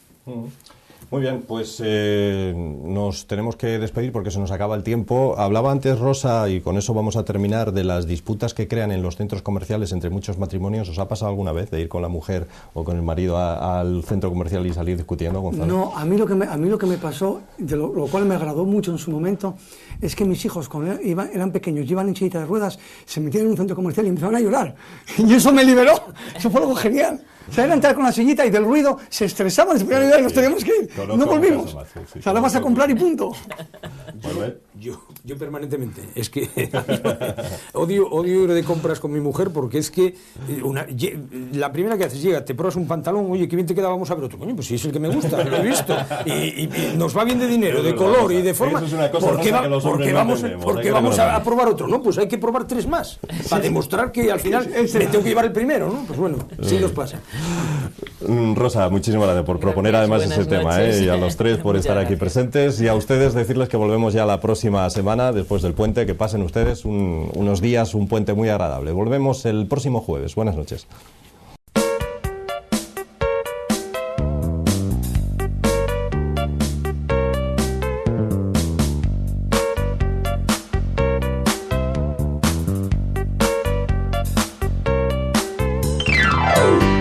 Muy bien, pues nos tenemos que despedir porque se nos acaba el tiempo. Hablaba antes Rosa, y con eso vamos a terminar, de las disputas que crean en los centros comerciales entre muchos matrimonios. ¿Os ha pasado alguna vez de ir con la mujer o con el marido al centro comercial y salir discutiendo, Gonzalo? No, a mí lo que me pasó, de lo cual me agradó mucho en su momento, es que mis hijos cuando eran pequeños, iban en sillita de ruedas, se metían en un centro comercial y empezaron a llorar. Y eso me liberó. Eso fue algo genial. O sea, era entrar con la sillita y del ruido se estresaban, se ponían a ayudar y nos teníamos que ir. No volvimos. O sea, la vas a comprar y punto. Yo permanentemente, es que odio ir de compras con mi mujer porque es que la primera que haces, llega, te pruebas un pantalón, oye, qué bien te queda, vamos a ver otro. Coño, pues si es el que me gusta, lo he visto. Y nos va bien de dinero, de color y de forma. ¿Por qué vamos a probar otro? No, pues hay que probar 3 más para demostrar que al final me tengo que llevar el primero, ¿no? Pues bueno, sí nos pasa. Rosa, muchísimas gracias por proponer además ese tema, y a los 3 por estar aquí presentes, y a ustedes decirles que volvemos ya la próxima semana, después del puente. Que pasen ustedes unos días, un puente muy agradable. Volvemos el próximo jueves. Buenas noches. Oh.